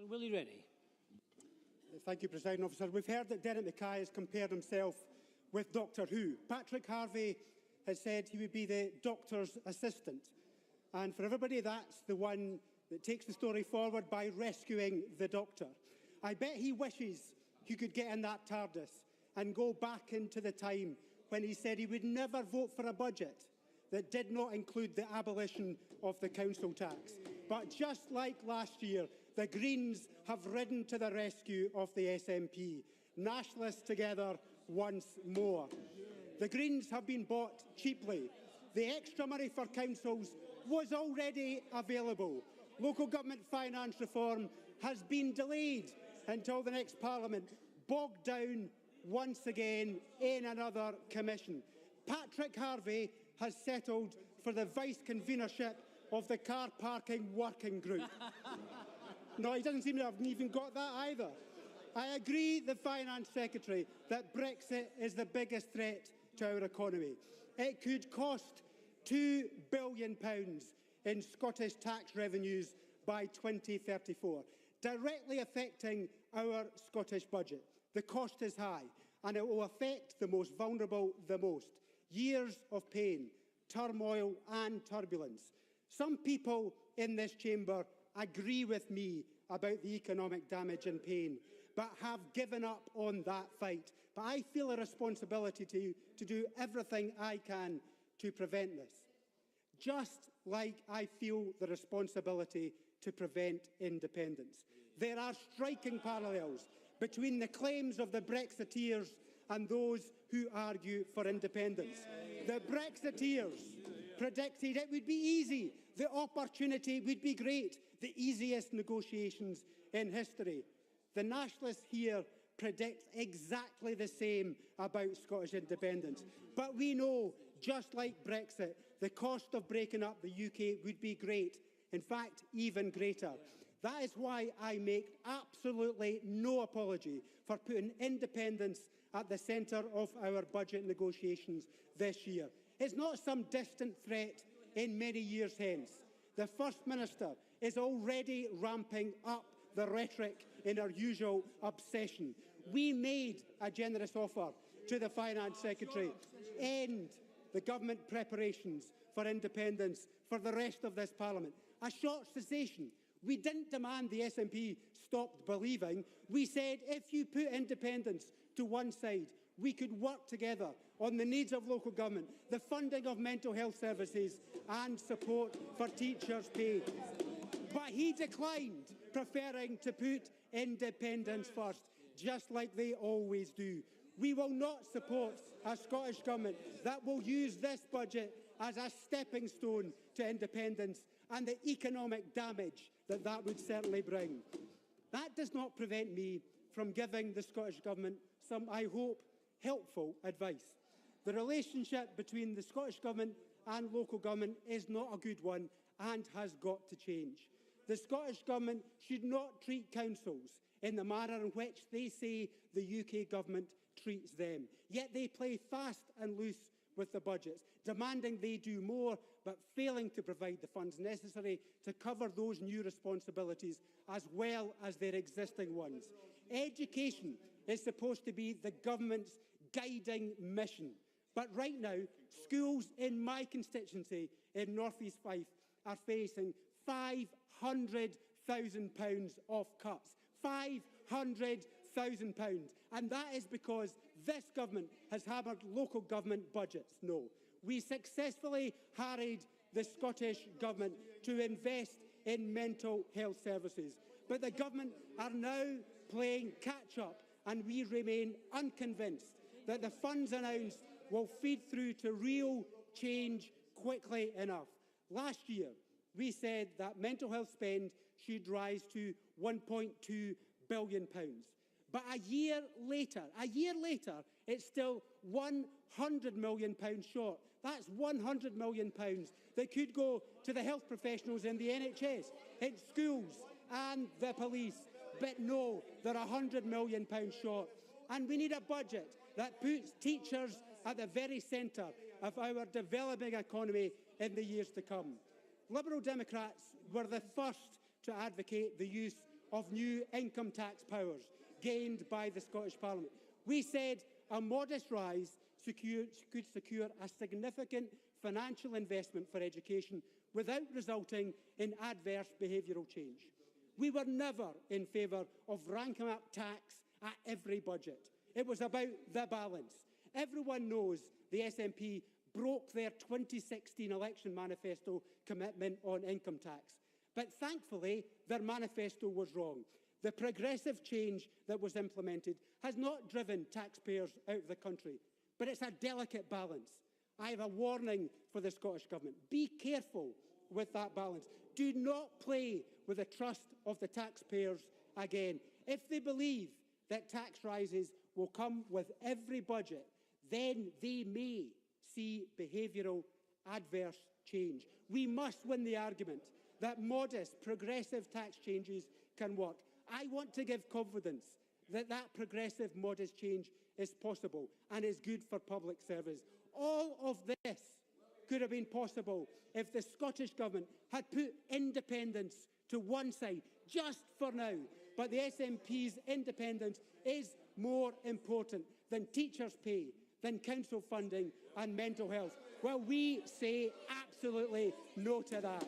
Willie Rennie. Thank you, Presiding Officer. We've heard that Derek Mackay has compared himself with Doctor Who. Patrick Harvey has said he would be the Doctor's assistant. And for everybody, that's the one that takes the story forward by rescuing the Doctor. I bet he wishes he could get in that TARDIS and go back into the time when he said he would never vote for a budget that did not include the abolition of the council tax. But just like last year, the Greens have ridden to the rescue of the SNP. Nationalists together once more. The Greens have been bought cheaply. The extra money for councils was already available. Local government finance reform has been delayed until the next Parliament, bogged down once again in another commission. Patrick Harvey has settled for the vice-convenership of the car parking working group. No, he doesn't seem to have even got that either. I agree, the Finance Secretary, that Brexit is the biggest threat to our economy. It could cost £2 billion in Scottish tax revenues by 2034, directly affecting our Scottish budget. The cost is high, and it will affect the most vulnerable the most. Years of pain, turmoil and turbulence. Some people in this chamber agree with me about the economic damage and pain, but have given up on that fight. But I feel a responsibility to do everything I can to prevent this. Just like I feel the responsibility to prevent independence. There are striking parallels between the claims of the Brexiteers and those who argue for independence. The Brexiteers predicted it would be easy, the opportunity would be great, the easiest negotiations in history. The Nationalists here predict exactly the same about Scottish independence. But we know, just like Brexit, the cost of breaking up the UK would be great, in fact, even greater. That is why I make absolutely no apology for putting independence at the centre of our budget negotiations this year. It's not some distant threat in many years hence. The First Minister is already ramping up the rhetoric in our usual obsession. We made a generous offer to the Finance Secretary, end the government preparations for independence for the rest of this Parliament. A short cessation. We didn't demand the SNP stopped believing. We said if you put independence to one side, we could work together on the needs of local government, the funding of mental health services and support for teachers' pay. But he declined, preferring to put independence first, just like they always do. We will not support a Scottish Government that will use this budget as a stepping stone to independence and the economic damage that that would certainly bring. That does not prevent me from giving the Scottish Government some, I hope, helpful advice. The relationship between the Scottish Government and local government is not a good one and has got to change. The Scottish Government should not treat councils in the manner in which they say the UK Government treats them. Yet they play fast and loose with the budgets, demanding they do more, but failing to provide the funds necessary to cover those new responsibilities as well as their existing ones. Education is supposed to be the government's guiding mission. But right now, schools in my constituency in North East Fife are facing £500,000 of cuts. £500,000. And that is because this government has hammered local government budgets. No. We successfully harried the Scottish Government to invest in mental health services. But the government are now playing catch-up, and we remain unconvinced that the funds announced will feed through to real change quickly enough. Last year, we said that mental health spend should rise to £1.2 billion. But a year later, it's still £100 million short. That's £100 million that could go to the health professionals in the NHS, in schools and the police. But no, they're £100 million short. And we need a budget that puts teachers at the very centre of our developing economy in the years to come. Liberal Democrats were the first to advocate the use of new income tax powers gained by the Scottish Parliament. We said a modest rise could secure a significant financial investment for education without resulting in adverse behavioural change. We were never in favour of ranking up tax at every budget. It was about the balance. Everyone knows the SNP broke their 2016 election manifesto commitment on income tax. But thankfully, their manifesto was wrong. The progressive change that was implemented has not driven taxpayers out of the country, but it's a delicate balance. I have a warning for the Scottish Government. Be careful with that balance. Do not play with the trust of the taxpayers again. If they believe that tax rises will come with every budget, then they may see behavioural adverse change. We must win the argument that modest, progressive tax changes can work. I want to give confidence that that progressive, modest change is possible and is good for public service. All of this could have been possible if the Scottish Government had put independence to one side, just for now. But the SNP's independence is more important than teachers' pay, than council funding and mental health. Well, we say absolutely no to that.